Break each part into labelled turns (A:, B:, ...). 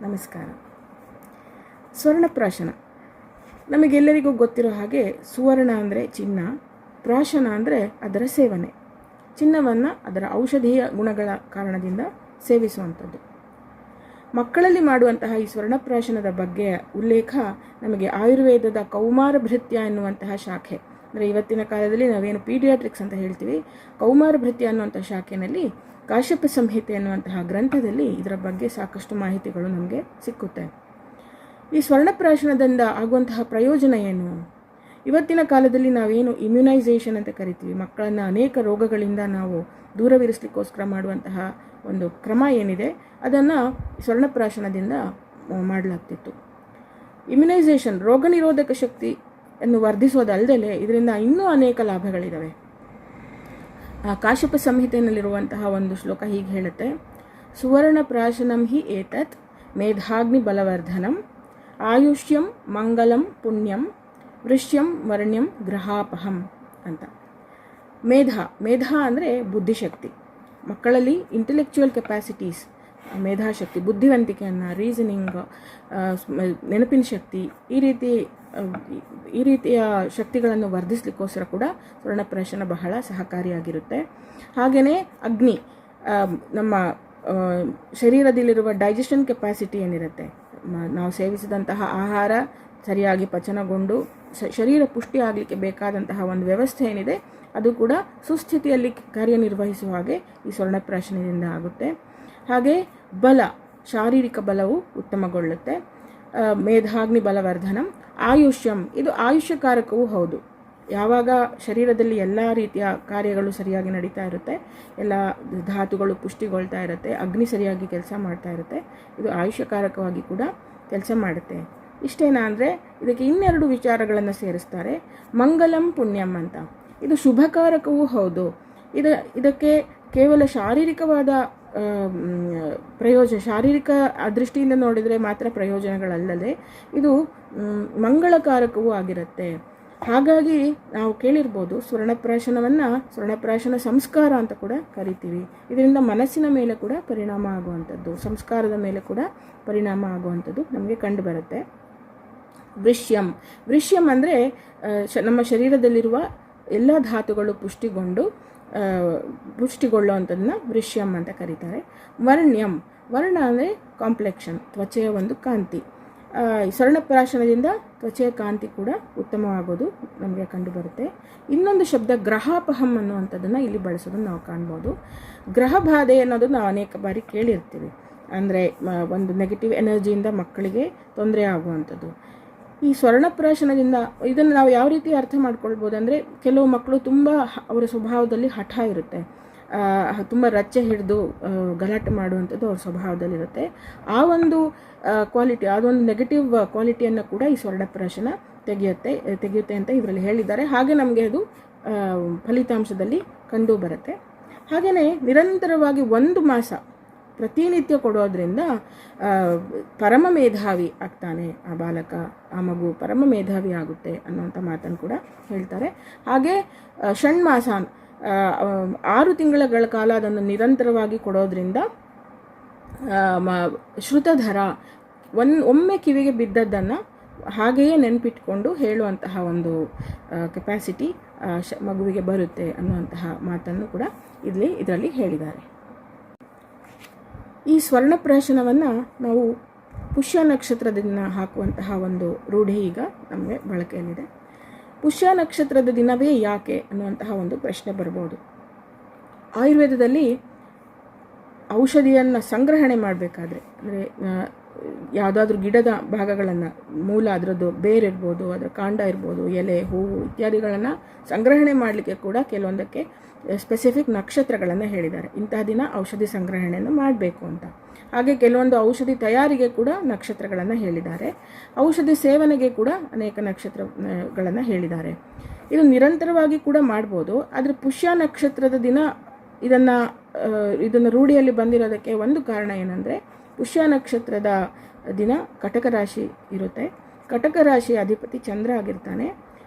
A: ನಮಸ್ಕಾರ. ಸ್ವರ್ಣಪ್ರಾಶನ ನಮಗೆಲ್ಲರಿಗೂ ಗೊತ್ತಿರೋ ಹಾಗೆ ಸುವರ್ಣ ಅಂದರೆ ಚಿನ್ನ, ಪ್ರಾಶನ ಅಂದರೆ ಅದರ ಸೇವನೆ. ಚಿನ್ನವನ್ನು ಅದರ ಔಷಧೀಯ ಗುಣಗಳ ಕಾರಣದಿಂದ ಸೇವಿಸುವಂಥದ್ದು. ಮಕ್ಕಳಲ್ಲಿ ಮಾಡುವಂತಹ ಈ ಸ್ವರ್ಣಪ್ರಾಶನದ ಬಗ್ಗೆ ಉಲ್ಲೇಖ ನಮಗೆ ಆಯುರ್ವೇದದ ಕೌಮಾರಭೃತ್ಯ ಎನ್ನುವಂತಹ ಶಾಖೆ, ಅಂದರೆ ಇವತ್ತಿನ ಕಾಲದಲ್ಲಿ ನಾವೇನು ಪೀಡಿಯಾಟ್ರಿಕ್ಸ್ ಅಂತ ಹೇಳ್ತೀವಿ, ಕೌಮಾರಭೃತ್ಯ ಅನ್ನುವಂಥ ಶಾಖೆಯಲ್ಲಿ ಕಾಶ್ಯಪ ಸಂಹಿತೆ ಎನ್ನುವಂತಹ ಗ್ರಂಥದಲ್ಲಿ ಇದರ ಬಗ್ಗೆ ಸಾಕಷ್ಟು ಮಾಹಿತಿಗಳು ನಮಗೆ ಸಿಕ್ಕುತ್ತೆ. ಈ ಸ್ವರ್ಣಪ್ರಾಶನದಿಂದ ಆಗುವಂತಹ ಪ್ರಯೋಜನ ಏನು? ಇವತ್ತಿನ ಕಾಲದಲ್ಲಿ ನಾವೇನು ಇಮ್ಯುನೈಸೇಷನ್ ಅಂತ ಕರಿತೀವಿ, ಮಕ್ಕಳನ್ನು ಅನೇಕ ರೋಗಗಳಿಂದ ನಾವು ದೂರವಿರಿಸಲಿಕ್ಕೋಸ್ಕರ ಮಾಡುವಂತಹ ಒಂದು ಕ್ರಮ ಏನಿದೆ, ಅದನ್ನು ಸ್ವರ್ಣಪ್ರಾಶನದಿಂದ ಮಾಡಲಾಗ್ತಿತ್ತು. ಇಮ್ಯುನೈಸೇಷನ್, ರೋಗ ನಿರೋಧಕ ಶಕ್ತಿಯನ್ನು ವರ್ಧಿಸೋದಲ್ಲದೆ ಇದರಿಂದ ಇನ್ನೂ ಅನೇಕ ಲಾಭಗಳಿದ್ದಾವೆ. ಕಾಶ್ಯಪ ಸಂಹಿತೆಯಲ್ಲಿರುವಂತಹ ಒಂದು ಶ್ಲೋಕ ಹೀಗೆ ಹೇಳುತ್ತೆ: ಸುವರ್ಣಪ್ರಾಶನಂ ಹಿ ಏತತ್ ಮೇಧಾಗ್ನಿ ಬಲವರ್ಧನಂ ಆಯುಷ್ಯಂ ಮಂಗಲಂ ಪುಣ್ಯಂ ವೃಷ್ಯಂ ವರ್ಣ್ಯಂ ಗ್ರಹಾಪಹಂ ಅಂತ. ಮೇಧ ಅಂದರೆ ಬುದ್ಧಿಶಕ್ತಿ. ಮಕ್ಕಳಲ್ಲಿ ಇಂಟೆಲೆಕ್ಚುವಲ್ ಕೆಪಾಸಿಟೀಸ್, ಮೇಧಾಶಕ್ತಿ, ಬುದ್ಧಿವಂತಿಕೆಯನ್ನು, ರೀಸನಿಂಗ್, ನೆನಪಿನ ಶಕ್ತಿ, ಈ ರೀತಿಯ ಶಕ್ತಿಗಳನ್ನು ವರ್ಧಿಸಲಿಕ್ಕೋಸ್ಕರ ಕೂಡ ಸ್ವರ್ಣಪ್ರಾಶನ ಬಹಳ ಸಹಕಾರಿಯಾಗಿರುತ್ತೆ. ಹಾಗೆಯೇ ಅಗ್ನಿ, ನಮ್ಮ ಶರೀರದಲ್ಲಿರುವ ಡೈಜೆಷನ್ ಕೆಪಾಸಿಟಿ ಏನಿರುತ್ತೆ, ನಾವು ಸೇವಿಸಿದಂತಹ ಆಹಾರ ಸರಿಯಾಗಿ ಪಚನಗೊಂಡು ಶರೀರ ಪುಷ್ಟಿ ಆಗಲಿಕ್ಕೆ ಬೇಕಾದಂತಹ ಒಂದು ವ್ಯವಸ್ಥೆ ಏನಿದೆ, ಅದು ಕೂಡ ಸುಸ್ಥಿತಿಯಲ್ಲಿ ಕಾರ್ಯನಿರ್ವಹಿಸುವ ಹಾಗೆ ಈ ಸ್ವರ್ಣಪ್ರಾಶನದಿಂದ ಆಗುತ್ತೆ. ಹಾಗೆ ಬಲ, ಶಾರೀರಿಕ ಬಲವು ಉತ್ತಮಗೊಳ್ಳುತ್ತೆ. ಮೇಧಾಗ್ನಿ ಬಲವರ್ಧನಂ ಆಯುಷ್ಯಂ, ಇದು ಆಯುಷ್ಯಕಾರಕವೂ ಹೌದು. ಯಾವಾಗ ಶರೀರದಲ್ಲಿ ಎಲ್ಲ ರೀತಿಯ ಕಾರ್ಯಗಳು ಸರಿಯಾಗಿ ನಡೀತಾ ಇರುತ್ತೆ, ಎಲ್ಲ ಧಾತುಗಳು ಪುಷ್ಟಿಗೊಳ್ತಾ ಇರುತ್ತೆ, ಅಗ್ನಿ ಸರಿಯಾಗಿ ಕೆಲಸ ಮಾಡ್ತಾ ಇರುತ್ತೆ, ಇದು ಆಯುಷ್ಯಕಾರಕವಾಗಿ ಕೂಡ ಕೆಲಸ ಮಾಡುತ್ತೆ. ಇಷ್ಟೇನಾ ಅಂದರೆ ಇದಕ್ಕೆ ಇನ್ನೆರಡು ವಿಚಾರಗಳನ್ನು ಸೇರಿಸ್ತಾರೆ. ಮಂಗಲಂ ಪುಣ್ಯಂ ಅಂತ, ಇದು ಶುಭಕಾರಕವೂ ಹೌದು. ಇದಕ್ಕೆ ಕೇವಲ ಶಾರೀರಿಕವಾದ ಶಾರೀರಿಕ ದೃಷ್ಟಿಯಿಂದ ನೋಡಿದರೆ ಮಾತ್ರ ಪ್ರಯೋಜನಗಳಲ್ಲದೆ ಇದು ಮಂಗಳಕಾರಕವೂ ಆಗಿರುತ್ತೆ. ಹಾಗಾಗಿ ನಾವು ಕೇಳಿರ್ಬೋದು, ಸ್ವರ್ಣಪ್ರಾಶನ ಸಂಸ್ಕಾರ ಅಂತ ಕೂಡ ಕರಿತೀವಿ. ಇದರಿಂದ ಮನಸ್ಸಿನ ಮೇಲೆ ಕೂಡ ಪರಿಣಾಮ ಆಗುವಂಥದ್ದು, ಸಂಸ್ಕಾರದ ಮೇಲೆ ಕೂಡ ಪರಿಣಾಮ ಆಗುವಂಥದ್ದು ನಮಗೆ ಕಂಡು ಬರುತ್ತೆ. ವೃಷ್ಯಂ ಅಂದರೆ ನಮ್ಮ ಶರೀರದಲ್ಲಿರುವ ಎಲ್ಲ ಧಾತುಗಳು ಪುಷ್ಟಿಗೊಳ್ಳುವಂಥದ್ದನ್ನ ವೃಷ್ಯಂ ಅಂತ ಕರೀತಾರೆ. ವರ್ಣ ಅಂದರೆ ಕಾಂಪ್ಲೆಕ್ಷನ್, ತ್ವಚೆಯ ಒಂದು ಕಾಂತಿ. ಸ್ವರ್ಣಪ್ರಾಶನದಿಂದ ತ್ವಚೆಯ ಕಾಂತಿ ಕೂಡ ಉತ್ತಮವಾಗೋದು ನಮಗೆ ಕಂಡು ಬರುತ್ತೆ. ಇನ್ನೊಂದು ಶಬ್ದ ಗ್ರಹಾಪಹಂ ಅನ್ನುವಂಥದ್ದನ್ನು ಇಲ್ಲಿ ಬಳಸೋದನ್ನು ನಾವು ಕಾಣ್ಬೋದು. ಗ್ರಹ ಬಾಧೆ ಅನ್ನೋದು ನಾವು ಅನೇಕ ಬಾರಿ ಕೇಳಿರ್ತೀವಿ, ಅಂದರೆ ಒಂದು ನೆಗೆಟಿವ್ ಎನರ್ಜಿಯಿಂದ ಮಕ್ಕಳಿಗೆ ತೊಂದರೆ ಆಗುವಂಥದ್ದು. ಈ ಸ್ವರ್ಣಪ್ರಾಶನದಿಂದ ಇದನ್ನು ನಾವು ಯಾವ ರೀತಿ ಅರ್ಥ ಮಾಡ್ಕೊಳ್ಬೋದು ಅಂದರೆ, ಕೆಲವು ಮಕ್ಕಳು ತುಂಬ ಅವರ ಸ್ವಭಾವದಲ್ಲಿ ಹಠ ಇರುತ್ತೆ, ತುಂಬ ರಚ್ಚೆ ಹಿಡಿದು ಗಲಾಟೆ ಮಾಡುವಂಥದ್ದು ಅವ್ರ ಸ್ವಭಾವದಲ್ಲಿರುತ್ತೆ. ಆ ಒಂದು ಕ್ವಾಲಿಟಿ, ಅದೊಂದು ನೆಗೆಟಿವ್ ಕ್ವಾಲಿಟಿಯನ್ನು ಕೂಡ ಈ ಸ್ವರ್ಣಪ್ರಾಶನ ತೆಗೆಯುತ್ತೆ ಅಂತ ಇದರಲ್ಲಿ ಹೇಳಿದ್ದಾರೆ. ಹಾಗೆ ನಮಗೆ ಅದು ಫಲಿತಾಂಶದಲ್ಲಿ ಕಂಡು ಬರುತ್ತೆ. ಹಾಗೆಯೇ ನಿರಂತರವಾಗಿ 1 ಮಾಸ ಪ್ರತಿನಿತ್ಯ ಕೊಡೋದ್ರಿಂದ ಪರಮ ಮೇಧಾವಿ ಆಗ್ತಾನೆ ಆ ಬಾಲಕ, ಆ ಮಗು ಪರಮ ಮೇಧಾವಿ ಆಗುತ್ತೆ ಅನ್ನುವಂಥ ಮಾತನ್ನು ಕೂಡ ಹೇಳ್ತಾರೆ. ಹಾಗೆ ಷಣ್ಮಾಸಾನ್ 6 ತಿಂಗಳ ಕಾಲ ಅದನ್ನು ನಿರಂತರವಾಗಿ ಕೊಡೋದ್ರಿಂದ ಶ್ರುತಧರ, ಒಮ್ಮೆ ಕಿವಿಗೆ ಬಿದ್ದದ್ದನ್ನು ಹಾಗೆಯೇ ನೆನಪಿಟ್ಕೊಂಡು ಹೇಳುವಂತಹ ಒಂದು ಕೆಪಾಸಿಟಿ ಮಗುವಿಗೆ ಬರುತ್ತೆ ಅನ್ನುವಂತಹ ಮಾತನ್ನು ಕೂಡ ಇದರಲ್ಲಿ ಹೇಳಿದ್ದಾರೆ. ಈ ಸ್ವರ್ಣಪ್ರಾಶನವನ್ನು ನಾವು ಪುಷ್ಯ ನಕ್ಷತ್ರದ ಹಾಕುವಂತಹ ಒಂದು ರೂಢಿ ಈಗ ನಮಗೆ ಬಳಕೆಯಲ್ಲಿದೆ. ಪುಷ್ಯ ನಕ್ಷತ್ರದ ದಿನವೇ ಯಾಕೆ ಅನ್ನುವಂತಹ ಒಂದು ಪ್ರಶ್ನೆ ಬರ್ಬೋದು. ಆಯುರ್ವೇದದಲ್ಲಿ ಔಷಧಿಯನ್ನು ಸಂಗ್ರಹಣೆ ಮಾಡಬೇಕಾದ್ರೆ, ಅಂದರೆ ಯಾವುದಾದ್ರೂ ಗಿಡದ ಭಾಗಗಳನ್ನು, ಮೂಲ, ಅದರದ್ದು ಬೇರೆ ಇರ್ಬೋದು, ಅದರ ಕಾಂಡ ಇರ್ಬೋದು, ಎಲೆ, ಹೂವು ಇತ್ಯಾದಿಗಳನ್ನು ಸಂಗ್ರಹಣೆ ಮಾಡಲಿಕ್ಕೆ ಕೂಡ ಕೆಲವೊಂದಕ್ಕೆ ಸ್ಪೆಸಿಫಿಕ್ ನಕ್ಷತ್ರಗಳನ್ನು ಹೇಳಿದ್ದಾರೆ. ಇಂತಹ ದಿನ ಔಷಧಿ ಸಂಗ್ರಹಣೆಯನ್ನು ಮಾಡಬೇಕು ಅಂತ. ಹಾಗೆ ಕೆಲವೊಂದು ಔಷಧಿ ತಯಾರಿಗೆ ಕೂಡ ನಕ್ಷತ್ರಗಳನ್ನು ಹೇಳಿದ್ದಾರೆ. ಔಷಧಿ ಸೇವನೆಗೆ ಕೂಡ ಅನೇಕ ನಕ್ಷತ್ರಗಳನ್ನು ಹೇಳಿದ್ದಾರೆ. ಇದು ನಿರಂತರವಾಗಿ ಕೂಡ ಮಾಡ್ಬೋದು. ಆದರೆ ಪುಷ್ಯ ನಕ್ಷತ್ರದ ದಿನ ಇದನ್ನು ರೂಢಿಯಲ್ಲಿ ಬಂದಿರೋದಕ್ಕೆ ಒಂದು ಕಾರಣ ಏನಂದರೆ, ಪುಷ್ಯ ನಕ್ಷತ್ರದ ದಿನ ಕಟಕ ರಾಶಿ ಇರುತ್ತೆ. ಕಟಕ ರಾಶಿಯ ಅಧಿಪತಿ ಚಂದ್ರ ಆಗಿರ್ತಾನೆ.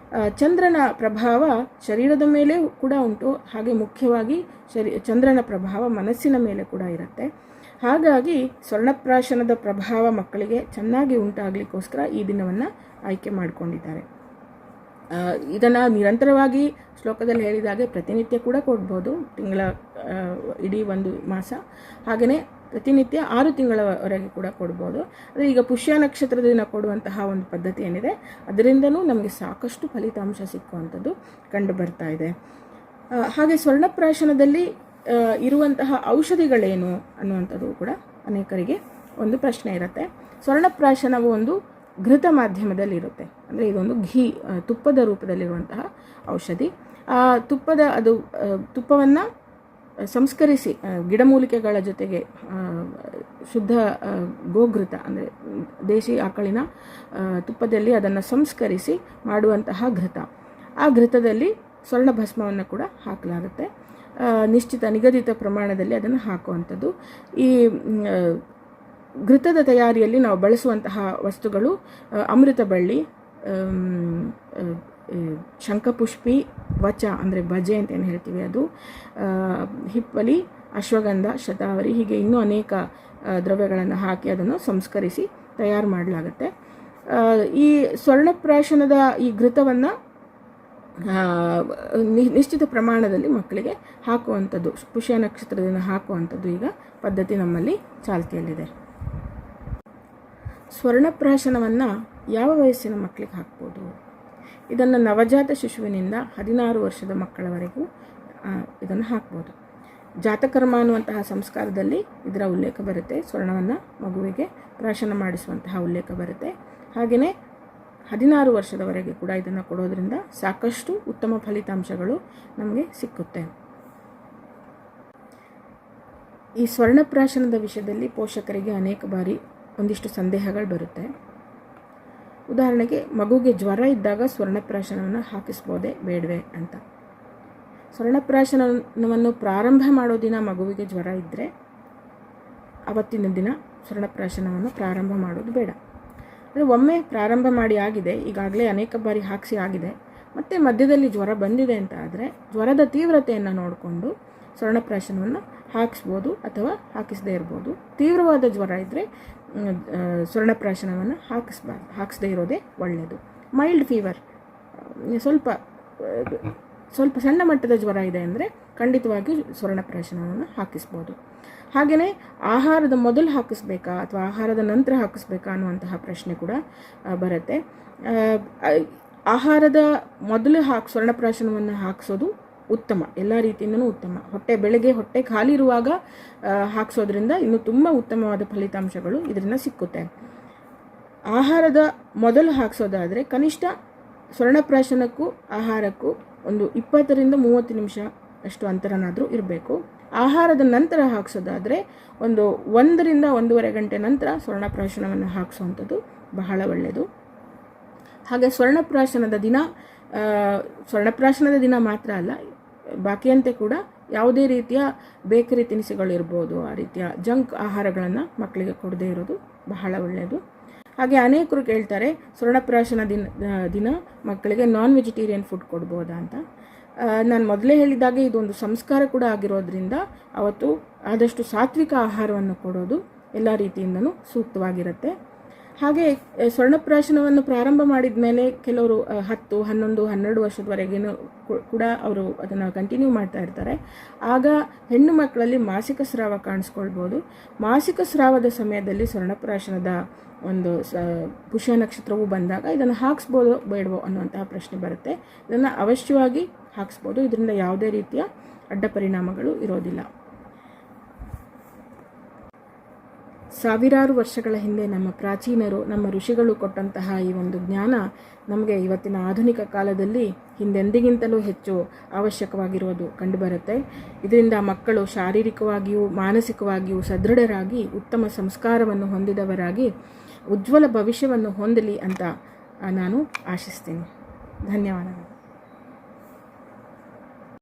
A: ಚಂದ್ರನ ಪ್ರಭಾವ ಶರೀರದ ಮೇಲೆ ಕೂಡ ಉಂಟು, ಹಾಗೆ ಮುಖ್ಯವಾಗಿ ಚಂದ್ರನ ಪ್ರಭಾವ ಮನಸ್ಸಿನ ಮೇಲೆ ಕೂಡ ಇರುತ್ತೆ. ಹಾಗಾಗಿ ಸ್ವರ್ಣಪ್ರಾಶನದ ಪ್ರಭಾವ ಮಕ್ಕಳಿಗೆ ಚೆನ್ನಾಗಿ ಉಂಟಾಗಲಿಕ್ಕೋಸ್ಕರ ಈ ದಿನವನ್ನು ಆಯ್ಕೆ ಮಾಡಿಕೊಂಡಿದ್ದಾರೆ. ಇದನ್ನು ನಿರಂತರವಾಗಿ ಶ್ಲೋಕದಲ್ಲಿ ಹೇಳಿದಾಗೆ ಪ್ರತಿನಿತ್ಯ ಕೂಡ ಕೊಡ್ಬೋದು, ತಿಂಗಳ ಇಡೀ ಒಂದು ಮಾಸ, ಹಾಗೆಯೇ ಪ್ರತಿನಿತ್ಯ 6 ತಿಂಗಳವರೆಗೆ ಕೂಡ ಕೊಡ್ಬೋದು. ಆದರೆ ಈಗ ಪುಷ್ಯ ನಕ್ಷತ್ರದ ದಿನ ಕೊಡುವಂತಹ ಒಂದು ಪದ್ಧತಿ ಏನಿದೆ ಅದರಿಂದನೂ ನಮಗೆ ಸಾಕಷ್ಟು ಫಲಿತಾಂಶ ಸಿಕ್ಕುವಂಥದ್ದು ಕಂಡು ಬರ್ತಾ ಇದೆ. ಹಾಗೆ ಸ್ವರ್ಣಪ್ರಾಶನದಲ್ಲಿ ಇರುವಂತಹ ಔಷಧಿಗಳೇನು ಅನ್ನುವಂಥದ್ದು ಕೂಡ ಅನೇಕರಿಗೆ ಒಂದು ಪ್ರಶ್ನೆ ಇರುತ್ತೆ. ಸ್ವರ್ಣಪ್ರಾಶನವು ಒಂದು ಘೃತ ಮಾಧ್ಯಮದಲ್ಲಿರುತ್ತೆ, ಅಂದರೆ ಇದೊಂದು ತುಪ್ಪದ ರೂಪದಲ್ಲಿರುವಂತಹ ಔಷಧಿ. ಆ ತುಪ್ಪವನ್ನು ಸಂಸ್ಕರಿಸಿ ಗಿಡಮೂಲಿಕೆಗಳ ಜೊತೆಗೆ ಶುದ್ಧ ಗೋಘೃತ ಅಂದರೆ ದೇಶಿ ಆಕಳಿನ ತುಪ್ಪದಲ್ಲಿ ಅದನ್ನು ಸಂಸ್ಕರಿಸಿ ಮಾಡುವಂತಹ ಘೃತ. ಆ ಘೃತದಲ್ಲಿ ಸ್ವರ್ಣ ಭಸ್ಮವನ್ನು ಕೂಡ ಹಾಕಲಾಗುತ್ತೆ. ನಿಗದಿತ ಪ್ರಮಾಣದಲ್ಲಿ ಅದನ್ನು ಹಾಕುವಂಥದ್ದು. ಈ ಘೃತದ ತಯಾರಿಯಲ್ಲಿ ನಾವು ಬಳಸುವಂತಹ ವಸ್ತುಗಳು ಅಮೃತ ಬಳ್ಳಿ, ಶಂಖಪುಷ್ಪಿ, ವಚ ಅಂದರೆ ಬಜೆ ಅಂತ ಏನು ಹೇಳ್ತೀವಿ ಅದು, ಹಿಪ್ಪಲಿ, ಅಶ್ವಗಂಧ, ಶತಾವರಿ, ಹೀಗೆ ಇನ್ನೂ ಅನೇಕ ದ್ರವ್ಯಗಳನ್ನು ಹಾಕಿ ಅದನ್ನು ಸಂಸ್ಕರಿಸಿ ತಯಾರು ಮಾಡಲಾಗುತ್ತೆ. ಈ ಸ್ವರ್ಣಪ್ರಾಶನದ ಈ ಘೃತವನ್ನು ನಿಶ್ಚಿತ ಪ್ರಮಾಣದಲ್ಲಿ ಮಕ್ಕಳಿಗೆ ಹಾಕುವಂಥದ್ದು, ಪುಷ್ಯ ನಕ್ಷತ್ರದಿಂದ ಹಾಕುವಂಥದ್ದು ಈಗ ಪದ್ಧತಿ ನಮ್ಮಲ್ಲಿ ಚಾಲ್ತಿಯಲ್ಲಿದೆ. ಸ್ವರ್ಣಪ್ರಾಶನವನ್ನು ಯಾವ ವಯಸ್ಸಿನ ಮಕ್ಕಳಿಗೆ ಹಾಕ್ಬೋದು? ಇದನ್ನು ನವಜಾತ ಶಿಶುವಿನಿಂದ 16 ವರ್ಷದ ಮಕ್ಕಳವರೆಗೂ ಇದನ್ನು ಹಾಕ್ಬೋದು. ಜಾತಕರ್ಮ ಅನ್ನುವಂತಹ ಸಂಸ್ಕಾರದಲ್ಲಿ ಇದರ ಉಲ್ಲೇಖ ಬರುತ್ತೆ. ಸ್ವರ್ಣವನ್ನು ಮಗುವಿಗೆ ಪ್ರಾಶನ ಮಾಡಿಸುವಂತಹ ಉಲ್ಲೇಖ ಬರುತ್ತೆ. ಹಾಗೆಯೇ 16 ವರ್ಷದವರೆಗೆ ಕೂಡ ಇದನ್ನು ಕೊಡೋದ್ರಿಂದ ಸಾಕಷ್ಟು ಉತ್ತಮ ಫಲಿತಾಂಶಗಳು ನಮಗೆ ಸಿಕ್ಕುತ್ತೆ. ಈ ಸ್ವರ್ಣಪ್ರಾಶನದ ವಿಷಯದಲ್ಲಿ ಪೋಷಕರಿಗೆ ಅನೇಕ ಬಾರಿ ಒಂದಿಷ್ಟು ಸಂದೇಹಗಳು ಬರುತ್ತೆ. ಉದಾಹರಣೆಗೆ, ಮಗುಗೆ ಜ್ವರ ಇದ್ದಾಗ ಸ್ವರ್ಣಪ್ರಾಶನವನ್ನು ಹಾಕಿಸ್ಬೋದೇ ಬೇಡವೇ ಅಂತ. ಸ್ವರ್ಣಪ್ರಾಶನವನ್ನು ಪ್ರಾರಂಭ ಮಾಡೋ ದಿನ ಮಗುವಿಗೆ ಜ್ವರ ಇದ್ದರೆ ಅವತ್ತಿನ ದಿನ ಸ್ವರ್ಣಪ್ರಾಶನವನ್ನು ಪ್ರಾರಂಭ ಮಾಡೋದು ಬೇಡ. ಅಂದರೆ ಒಮ್ಮೆ ಪ್ರಾರಂಭ ಮಾಡಿ ಆಗಿದೆ, ಈಗಾಗಲೇ ಅನೇಕ ಬಾರಿ ಹಾಕಿಸಿ ಆಗಿದೆ, ಮತ್ತು ಮಧ್ಯದಲ್ಲಿ ಜ್ವರ ಬಂದಿದೆ ಅಂತ ಆದರೆ ಜ್ವರದ ತೀವ್ರತೆಯನ್ನು ನೋಡಿಕೊಂಡು ಸ್ವರ್ಣಪ್ರಾಶನವನ್ನು ಹಾಕಿಸ್ಬೋದು ಅಥವಾ ಹಾಕಿಸದೇ ಇರ್ಬೋದು. ತೀವ್ರವಾದ ಜ್ವರ ಇದ್ದರೆ ಸ್ವರ್ಣಪ್ರಾಶನವನ್ನು ಹಾಕಿಸದೇ ಇರೋದೇ ಒಳ್ಳೆಯದು. ಮೈಲ್ಡ್ ಫೀವರ್, ಸ್ವಲ್ಪ ಸಣ್ಣ ಮಟ್ಟದ ಜ್ವರ ಇದೆ ಅಂದರೆ ಖಂಡಿತವಾಗಿ ಸ್ವರ್ಣಪ್ರಾಶನವನ್ನು ಹಾಕಿಸ್ಬೋದು. ಹಾಗೆಯೇ ಆಹಾರದ ಮೊದಲು ಹಾಕಿಸ್ಬೇಕಾ ಅಥವಾ ಆಹಾರದ ನಂತರ ಹಾಕಿಸ್ಬೇಕಾ ಅನ್ನುವಂತಹ ಪ್ರಶ್ನೆ ಕೂಡ ಬರುತ್ತೆ. ಆಹಾರದ ಮೊದಲು ಸ್ವರ್ಣಪ್ರಾಶನವನ್ನು ಹಾಕಿಸೋದು ಉತ್ತಮ, ಎಲ್ಲ ರೀತಿಯಿಂದನೂ ಉತ್ತಮ. ಬೆಳಗ್ಗೆ ಹೊಟ್ಟೆ ಖಾಲಿ ಇರುವಾಗ ಹಾಕಿಸೋದ್ರಿಂದ ಇನ್ನೂ ತುಂಬ ಉತ್ತಮವಾದ ಫಲಿತಾಂಶಗಳು ಇದರಿಂದ ಸಿಕ್ಕುತ್ತೆ. ಆಹಾರದ ಮೊದಲು ಹಾಕಿಸೋದಾದರೆ ಕನಿಷ್ಠ ಸ್ವರ್ಣಪ್ರಾಶನಕ್ಕೂ ಆಹಾರಕ್ಕೂ ಒಂದು 20ರಿಂದ 30 ನಿಮಿಷ ಅಷ್ಟು ಅಂತರನಾದರೂ ಇರಬೇಕು. ಆಹಾರದ ನಂತರ ಹಾಕಿಸೋದಾದರೆ ಒಂದು 1ರಿಂದ 1.5 ಗಂಟೆ ನಂತರ ಸ್ವರ್ಣಪ್ರಾಶನವನ್ನು ಹಾಕಿಸುವಂಥದ್ದು ಬಹಳ ಒಳ್ಳೆಯದು. ಹಾಗೆ ಸ್ವರ್ಣಪ್ರಾಶನದ ದಿನ ಮಾತ್ರ ಅಲ್ಲ, ಬಾಕಿಯಂತೆ ಕೂಡ ಯಾವುದೇ ರೀತಿಯ ಬೇಕರಿ ತಿನಿಸುಗಳಿರ್ಬೋದು, ಆ ರೀತಿಯ ಜಂಕ್ ಆಹಾರಗಳನ್ನು ಮಕ್ಕಳಿಗೆ ಕೊಡದೇ ಇರೋದು ಬಹಳ ಒಳ್ಳೆಯದು. ಹಾಗೆ ಅನೇಕರು ಕೇಳ್ತಾರೆ, ಸ್ವರ್ಣಪ್ರಾಶನ ದಿನ ಮಕ್ಕಳಿಗೆ ನಾನ್ ವೆಜಿಟೇರಿಯನ್ ಫುಡ್ ಕೊಡ್ಬೋದಾ ಅಂತ. ನಾನು ಮೊದಲೇ ಹೇಳಿದಾಗೆ ಇದೊಂದು ಸಂಸ್ಕಾರ ಕೂಡ ಆಗಿರೋದ್ರಿಂದ ಅವತ್ತು ಆದಷ್ಟು ಸಾತ್ವಿಕ ಆಹಾರವನ್ನು ಕೊಡೋದು ಎಲ್ಲ ರೀತಿಯಿಂದನೂ ಸೂಕ್ತವಾಗಿರುತ್ತೆ. ಹಾಗೆ ಸ್ವರ್ಣಪ್ರಾಶನವನ್ನು ಪ್ರಾರಂಭ ಮಾಡಿದ ಮೇಲೆ ಕೆಲವರು 10, 11, 12 ವರ್ಷದವರೆಗೇನು ಕೂಡ ಅವರು ಅದನ್ನು ಕಂಟಿನ್ಯೂ ಮಾಡ್ತಾ ಇರ್ತಾರೆ. ಆಗ ಹೆಣ್ಣು ಮಕ್ಕಳಲ್ಲಿ ಮಾಸಿಕ ಸ್ರಾವ ಕಾಣಿಸ್ಕೊಳ್ಬೋದು. ಮಾಸಿಕ ಸ್ರಾವದ ಸಮಯದಲ್ಲಿ ಸ್ವರ್ಣಪ್ರಾಶನದ ಒಂದು ಪುಷ್ಯ ನಕ್ಷತ್ರವು ಬಂದಾಗ ಇದನ್ನು ಹಾಕಿಸ್ಬೋದು ಬೇಡವೋ ಅನ್ನುವಂತಹ ಪ್ರಶ್ನೆ ಬರುತ್ತೆ. ಇದನ್ನು ಅವಶ್ಯವಾಗಿ ಹಾಕಿಸ್ಬೋದು, ಇದರಿಂದ ಯಾವುದೇ ರೀತಿಯ ಅಡ್ಡ ಪರಿಣಾಮಗಳು ಇರೋದಿಲ್ಲ. ಸಾವಿರಾರು ವರ್ಷಗಳ ಹಿಂದೆ ನಮ್ಮ ಪ್ರಾಚೀನರು, ನಮ್ಮ ಋಷಿಗಳು ಕೊಟ್ಟಂತಹ ಈ ಒಂದು ಜ್ಞಾನ ನಮಗೆ ಇವತ್ತಿನ ಆಧುನಿಕ ಕಾಲದಲ್ಲಿ ಹಿಂದೆಂದಿಗಿಂತಲೂ ಹೆಚ್ಚು ಅವಶ್ಯಕವಾಗಿರುವುದು ಕಂಡುಬರುತ್ತೆ. ಇದರಿಂದ ಮಕ್ಕಳು ಶಾರೀರಿಕವಾಗಿಯೂ ಮಾನಸಿಕವಾಗಿಯೂ ಸದೃಢರಾಗಿ ಉತ್ತಮ ಸಂಸ್ಕಾರವನ್ನು ಹೊಂದಿದವರಾಗಿ ಉಜ್ವಲ ಭವಿಷ್ಯವನ್ನು ಹೊಂದಲಿ ಅಂತ ನಾನು ಆಶಿಸ್ತೀನಿ. ಧನ್ಯವಾದಗಳು.